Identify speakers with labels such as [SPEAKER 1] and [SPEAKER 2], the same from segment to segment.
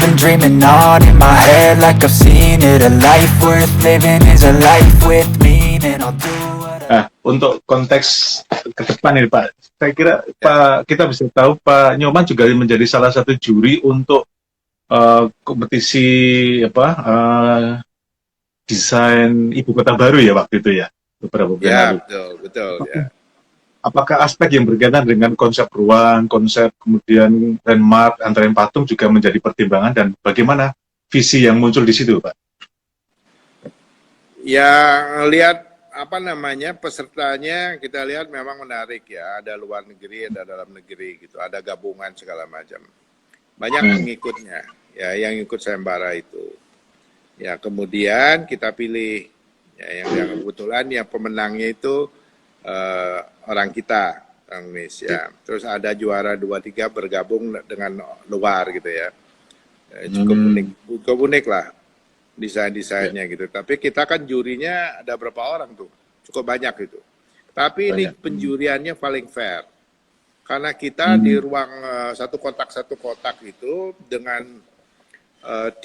[SPEAKER 1] been dreaming on in my head like I've seen it. A life worth living is a life with meaning. I'll do what I...
[SPEAKER 2] Nah, untuk konteks ke depan ini Pak, saya kira Pak kita bisa tahu Pak Nyoman juga menjadi salah satu juri untuk kompetisi desain ibu kota baru ya waktu itu ya, beberapa bulan
[SPEAKER 3] Ya,
[SPEAKER 2] lalu.
[SPEAKER 3] betul ya.
[SPEAKER 2] Apakah aspek yang berkaitan dengan konsep ruang, konsep kemudian landmark, antara patung juga menjadi pertimbangan dan bagaimana visi yang muncul di situ Pak?
[SPEAKER 3] Ya, lihat apa namanya pesertanya kita lihat memang menarik ya, ada luar negeri, ada dalam negeri gitu, ada gabungan segala macam. Banyak pengikutnya, ya yang ikut sayembara itu. Ya kemudian kita pilih, ya yang kebetulan yang pemenangnya itu orang kita, orang Indonesia. Terus ada juara 2-3 bergabung dengan luar gitu ya. Cukup unik lah desain-desainnya gitu. Tapi kita kan jurinya ada berapa orang tuh? Cukup banyak itu. Tapi ini penjuriannya paling fair. Karena kita di ruang satu kotak itu dengan 3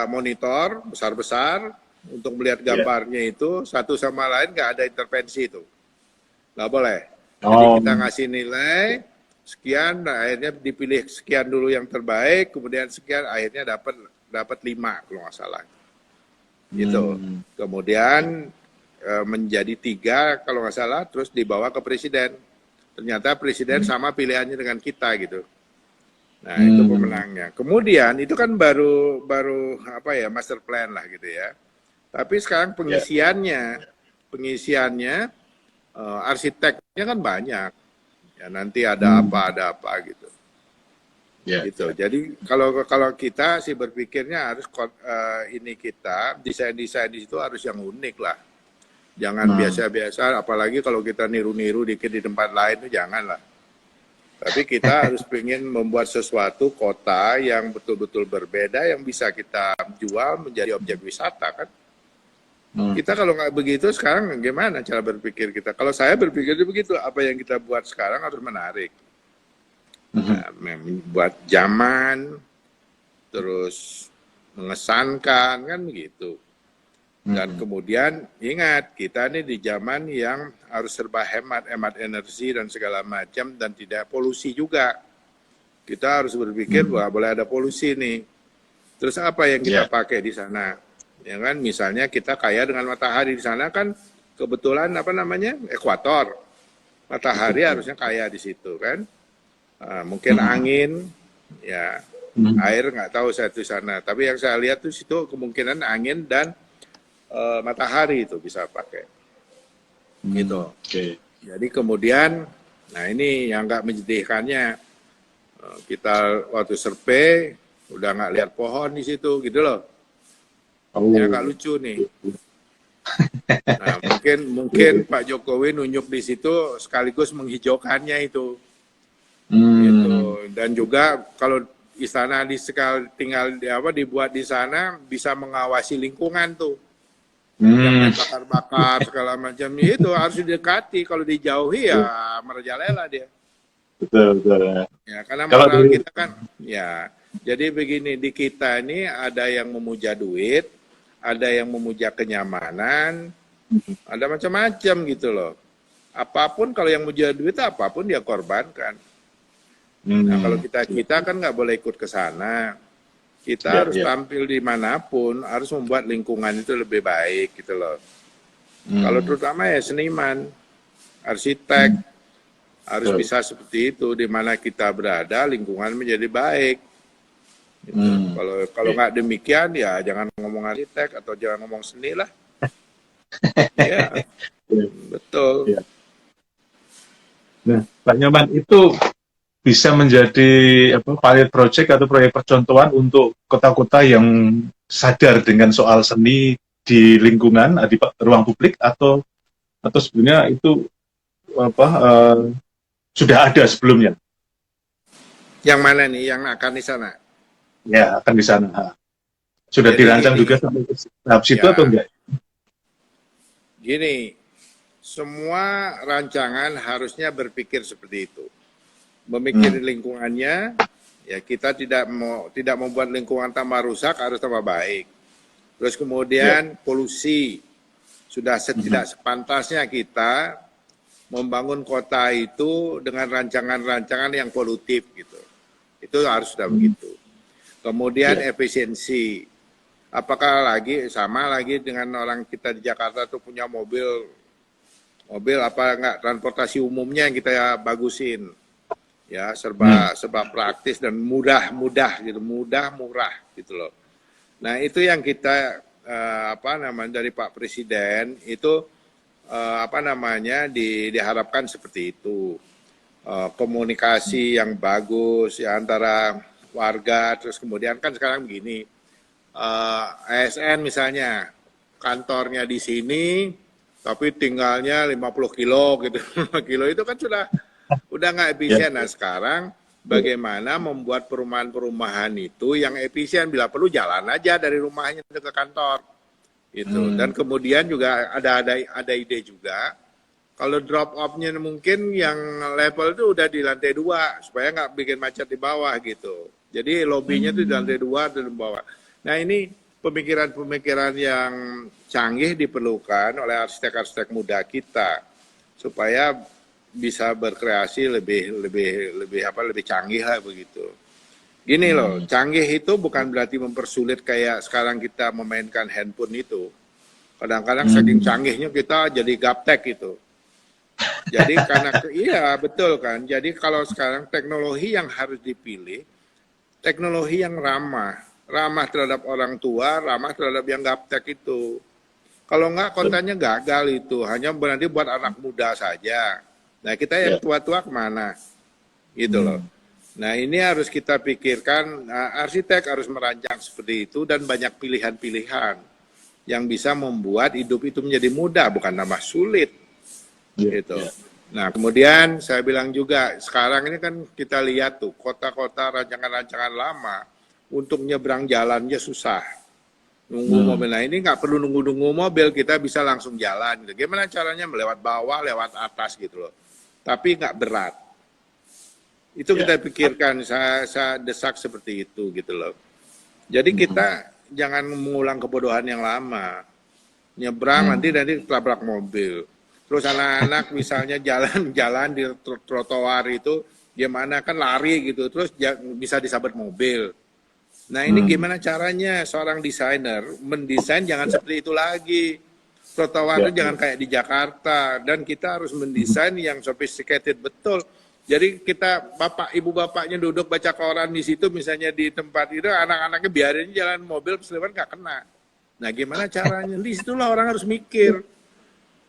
[SPEAKER 3] monitor besar-besar untuk melihat gambarnya itu satu sama lain nggak ada intervensi itu. Nggak boleh. Jadi kita ngasih nilai sekian, nah akhirnya dipilih sekian dulu yang terbaik, kemudian sekian akhirnya dapat 5 kalau nggak salah. Gitu. Kemudian menjadi 3 kalau nggak salah, terus dibawa ke presiden. Ternyata presiden sama pilihannya dengan kita gitu. Nah itu pemenangnya. Kemudian itu kan baru apa ya master plan lah gitu ya. Tapi sekarang pengisiannya arsiteknya kan banyak. Ya nanti ada apa gitu. Gitu. Jadi kalau kita sih berpikirnya harus ini kita desain di situ harus yang unik lah. Jangan biasa-biasa, apalagi kalau kita niru-niru dikit di tempat lain itu jangan lah. Tapi kita harus ingin membuat sesuatu kota yang betul-betul berbeda yang bisa kita jual menjadi objek wisata kan. Kita kalau nggak begitu sekarang gimana cara berpikir kita? Kalau saya berpikir begitu, apa yang kita buat sekarang harus menarik. Nah, buat zaman, terus mengesankan kan begitu. Dan kemudian ingat kita ini di zaman yang harus serba hemat energi dan segala macam dan tidak polusi juga. Kita harus berpikir bahwa boleh ada polusi nih. Terus apa yang kita pakai di sana? Ya kan misalnya kita kaya dengan matahari di sana kan kebetulan apa namanya ekuator. Matahari harusnya kaya di situ kan. Mungkin angin ya air nggak tahu saya di sana. Tapi yang saya lihat tuh situ kemungkinan angin dan matahari itu bisa pakai gitu. Jadi kemudian nah ini yang nggak menyedihkannya kita waktu survei udah nggak lihat pohon di situ gitu loh. Ya nggak lucu nih. Nah mungkin Pak Jokowi nunjuk di situ sekaligus menghijaukannya itu gitu. Dan juga kalau istana tinggal dibuat di sana bisa mengawasi lingkungan tuh. Yang bakar-bakar segala macam itu harus didekati. Kalau dijauhi ya merajalela dia.
[SPEAKER 2] Betul.
[SPEAKER 3] Ya karena moral kita kan ya. Jadi begini di kita ini ada yang memuja duit, ada yang memuja kenyamanan, ada macam-macam gitu loh. Apapun kalau yang memuja duit apapun dia korbankan. Nah kalau kita kan nggak boleh ikut ke sana. Kita harus tampil dimanapun, harus membuat lingkungan itu lebih baik gitu loh. Kalau terutama ya seniman, arsitek, harus bisa seperti itu, di mana kita berada lingkungan menjadi baik. Gitu. Kalau nggak demikian ya jangan ngomong arsitek atau jangan ngomong seni lah. Ya, betul.
[SPEAKER 2] Nah, Pak Nyoman itu bisa menjadi pilot project atau proyek percontohan untuk kota-kota yang sadar dengan soal seni di lingkungan, di ruang publik atau sebenarnya itu sudah ada sebelumnya?
[SPEAKER 3] Yang mana nih yang akan di sana?
[SPEAKER 2] Ya, akan di sana. Sudah
[SPEAKER 3] jadi
[SPEAKER 2] dirancang juga sampai ke tahap situ atau enggak?
[SPEAKER 3] Gini, semua rancangan harusnya berpikir seperti itu. Memikir lingkungannya, Ya, kita tidak membuat lingkungan tambah rusak, harus tambah baik. Terus kemudian polusi, sudah tidak sepantasnya kita membangun kota itu dengan rancangan-rancangan yang polutif gitu. Itu harus sudah begitu. Kemudian efisiensi. Apakah sama lagi dengan orang kita di Jakarta tuh punya mobil apa enggak, transportasi umumnya yang kita bagusin. Ya, serba praktis dan mudah gitu, murah gitu loh. Nah, itu yang kita dari Pak Presiden itu diharapkan seperti itu. Komunikasi yang bagus ya antara warga, terus kemudian kan sekarang begini, ASN misalnya kantornya di sini tapi tinggalnya 50 kilo gitu. 5 kilo itu kan udah nggak efisien. Nah, sekarang bagaimana membuat perumahan-perumahan itu yang efisien, bila perlu jalan aja dari rumahnya ke kantor gitu. Dan kemudian juga ada ide juga kalau drop off-nya mungkin yang level itu udah di lantai 2 supaya nggak bikin macet di bawah gitu. Jadi lobbynya itu di lantai 2 dan di bawah. Nah, ini pemikiran-pemikiran yang canggih diperlukan oleh arsitek-arsitek muda kita supaya bisa berkreasi lebih canggih lah begitu. Gini loh, canggih itu bukan berarti mempersulit kayak sekarang kita memainkan handphone itu. Kadang-kadang saking canggihnya kita jadi gaptek itu. Jadi iya betul kan. Jadi kalau sekarang teknologi yang harus dipilih, teknologi yang ramah terhadap orang tua, ramah terhadap yang gaptek itu. Kalau enggak kontennya gagal itu, hanya berarti buat anak muda saja. Nah, kita yang tua-tua kemana? Gitu loh. Nah, ini harus kita pikirkan, arsitek harus merancang seperti itu dan banyak pilihan-pilihan yang bisa membuat hidup itu menjadi mudah, bukan tambah sulit. Gitu. Nah, kemudian saya bilang juga, sekarang ini kan kita lihat tuh, kota-kota rancangan-rancangan lama, untuk nyebrang jalannya susah. Nunggu mobil. Nah, ini nggak perlu nunggu mobil, kita bisa langsung jalan. Gitu. Gimana caranya? Melewat bawah, lewat atas gitu loh. Tapi nggak berat. Itu kita pikirkan, saya desak seperti itu gitu loh. Jadi kita jangan mengulang kebodohan yang lama. Nyebrang nanti tabrak mobil. Terus anak-anak misalnya jalan di trotoar itu, gimana kan lari gitu, terus bisa disabet mobil. Nah, ini gimana caranya seorang desainer mendesain jangan seperti itu lagi. Trotoar itu jangan kayak di Jakarta, dan kita harus mendesain yang sophisticated betul. Jadi kita ibu bapaknya duduk baca koran di situ misalnya di tempat itu, anak-anaknya biarin jalan mobil selewat nggak kena. Nah, gimana caranya? Di situlah orang harus mikir.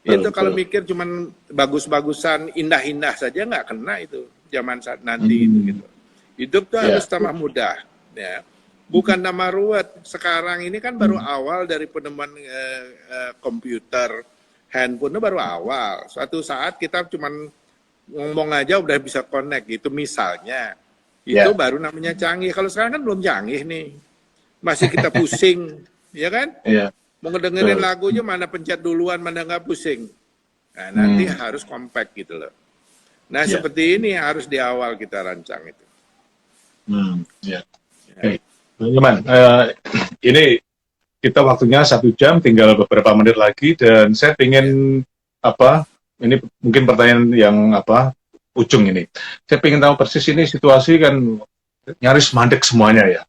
[SPEAKER 3] Itu kalau mikir cuman bagus-bagusan, indah-indah saja nggak kena itu zaman saat nanti itu gitu. Hidup tuh harus tambah mudah, ya. Bukan tambah ruwet. Sekarang ini kan baru awal dari penemuan komputer, handphone itu baru awal. Suatu saat kita cuman ngomong aja udah bisa connect gitu misalnya. Itu baru namanya canggih. Kalau sekarang kan belum canggih nih. Masih kita pusing, ya kan? Mau ngedengerin lagunya mana pencet duluan, mana nggak pusing. Nah, nanti harus compact gitu loh. Nah, seperti ini harus di awal kita rancang itu.
[SPEAKER 2] Teman-teman, ini kita waktunya 1 jam, tinggal beberapa menit lagi, dan saya ingin ini mungkin pertanyaan yang ujung ini. Saya ingin tahu persis ini situasi kan nyaris mandek semuanya ya.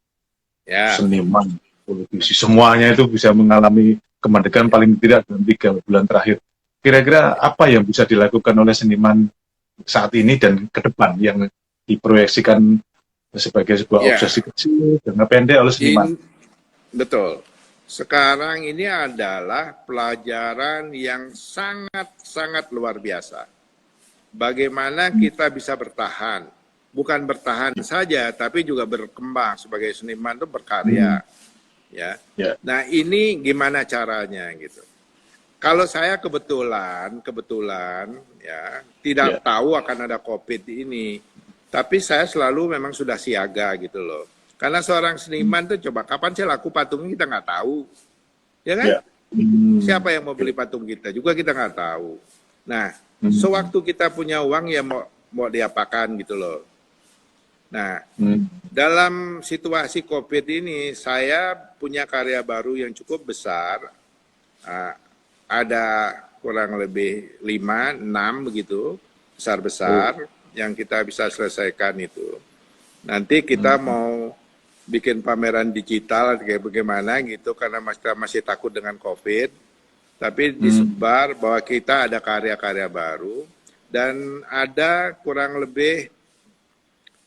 [SPEAKER 2] Seniman, politisi, semuanya itu bisa mengalami kemandekan paling tidak dalam 3 bulan terakhir. Kira-kira apa yang bisa dilakukan oleh seniman saat ini dan ke depan yang diproyeksikan sebagai sebuah obsesi kecil, jangka pendek oleh seniman?
[SPEAKER 3] Betul. Sekarang ini adalah pelajaran yang sangat-sangat luar biasa. Bagaimana kita bisa bertahan. Bukan bertahan saja, tapi juga berkembang sebagai seniman itu berkarya. Nah, ini gimana caranya gitu. Kalau saya kebetulan ya tidak tahu akan ada COVID ini. Tapi saya selalu memang sudah siaga gitu loh. Karena seorang seniman tuh coba kapan sih laku patungnya kita nggak tahu. Ya kan? Siapa yang mau beli patung kita juga kita nggak tahu. Nah, sewaktu kita punya uang ya mau diapakan gitu loh. Nah,
[SPEAKER 2] Hmm.
[SPEAKER 3] dalam situasi COVID ini, saya punya karya baru yang cukup besar. Ada kurang lebih 5, 6 begitu, besar-besar, yang kita bisa selesaikan itu. Nanti kita mau bikin pameran digital kayak bagaimana gitu, karena masih takut dengan COVID. Tapi disebar bahwa kita ada karya-karya baru, dan ada kurang lebih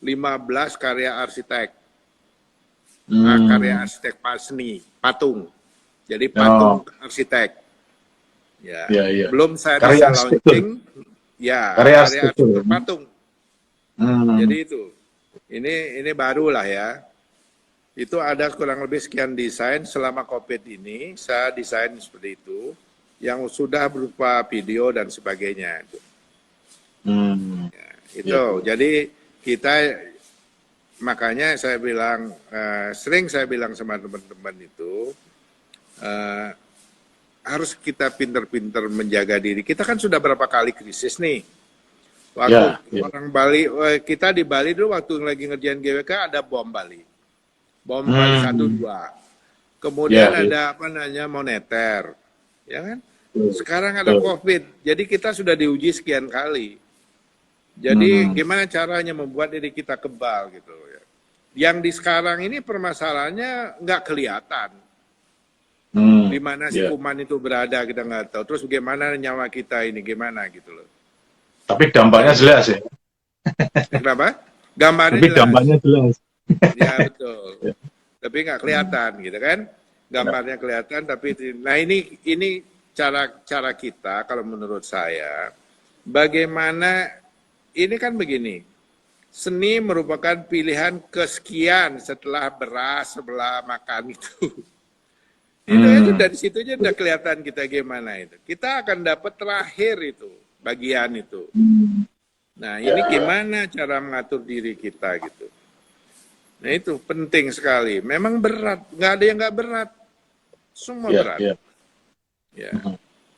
[SPEAKER 3] 15 karya arsitek. Karya arsitek seni, patung. Jadi patung arsitek. Ya.
[SPEAKER 2] Ya.
[SPEAKER 3] Belum saya
[SPEAKER 2] Karya
[SPEAKER 3] bisa
[SPEAKER 2] arsitektur.
[SPEAKER 3] launching. Ya,
[SPEAKER 2] Karya
[SPEAKER 3] karya
[SPEAKER 2] arsitektur.
[SPEAKER 3] arsitektur patung. Jadi itu. Ini baru lah ya. Itu ada kurang lebih sekian desain selama COVID ini, saya desain seperti itu, yang sudah berupa video dan sebagainya. Ya, itu. Jadi kita, makanya saya bilang, sering saya bilang sama teman-teman itu, harus kita pinter-pinter menjaga diri. Kita kan sudah berapa kali krisis nih. Waktu orang Bali, kita di Bali dulu waktu lagi ngerjain GWK ada bom Bali. Bom Bali 1-2. Kemudian ada apa namanya moneter. Ya kan? Sekarang ada COVID. Jadi kita sudah diuji sekian kali. Jadi gimana caranya membuat diri kita kebal gitu ya. Yang di sekarang ini permasalahannya nggak kelihatan. Di mana si kuman itu berada kita nggak tahu. Terus bagaimana nyawa kita ini gimana gitu loh.
[SPEAKER 2] Tapi dampaknya jelas ya.
[SPEAKER 3] Kenapa? Gambarnya
[SPEAKER 2] Tapi
[SPEAKER 3] jelas.
[SPEAKER 2] dampaknya jelas.
[SPEAKER 3] Ya betul. Tapi nggak kelihatan gitu kan. Gambarnya kelihatan tapi nah ini cara kita kalau menurut saya bagaimana ini kan begini. Seni merupakan pilihan kesekian setelah beras, setelah makan itu. Itu dari situ aja udah kelihatan kita gimana itu. Kita akan dapat terakhir itu, bagian itu. Nah ini gimana cara mengatur diri kita gitu. Nah itu penting sekali. Memang berat, nggak ada yang nggak berat. Semua berat. Ya.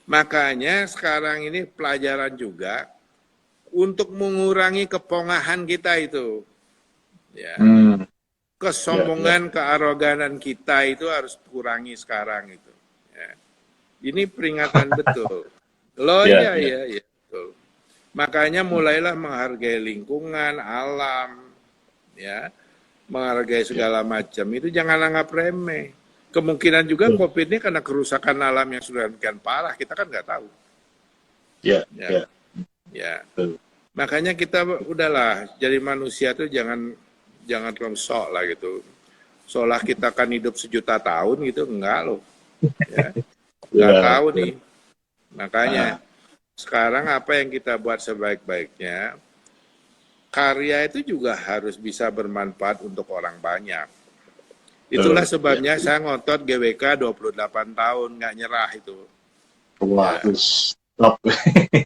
[SPEAKER 3] Makanya sekarang ini pelajaran juga untuk mengurangi kepongahan kita itu. Ya. Kesombongan, kearoganan kita itu harus kurangi sekarang itu. Ya. Ini peringatan betul. Loh iya, betul. Makanya mulailah menghargai lingkungan, alam, ya, menghargai segala macam. Itu jangan anggap remeh. Kemungkinan juga COVID ini karena kerusakan alam yang sudah demikian parah, kita kan nggak tahu. Ya. Makanya kita udahlah jadi manusia tuh jangan terlalu sok lah gitu. Seolah kita kan hidup 1 juta tahun gitu, enggak loh. Ya. Nggak tahu nih. Makanya sekarang apa yang kita buat sebaik-baiknya, karya itu juga harus bisa bermanfaat untuk orang banyak. Itulah sebabnya saya ngotot GWK 28 tahun, nggak nyerah itu.
[SPEAKER 2] Wah,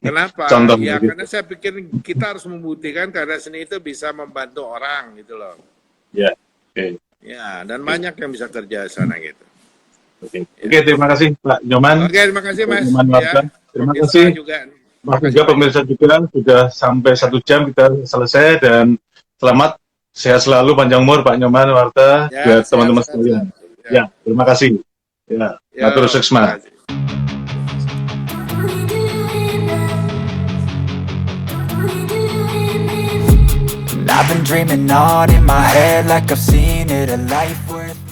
[SPEAKER 3] Kenapa?
[SPEAKER 2] Contoh
[SPEAKER 3] Ya
[SPEAKER 2] gitu.
[SPEAKER 3] karena saya pikir kita harus membuktikan karya seni itu bisa membantu orang gitu loh.
[SPEAKER 2] Ya,
[SPEAKER 3] Ya, dan banyak yang bisa kerja di sana gitu.
[SPEAKER 2] Oke, terima kasih Pak Nyoman.
[SPEAKER 3] Oke, terima kasih Mas.
[SPEAKER 2] Nyoman Warta. Terima kasih. Maaf juga pemirsa juga sudah sampai 1 jam kita selesai, dan selamat sehat selalu, panjang umur Pak Nyoman Warta, buat teman-teman sekalian. Ya, terima kasih. Ya, matur suksma.
[SPEAKER 1] I've been dreaming on in my head like I've seen it, a life worth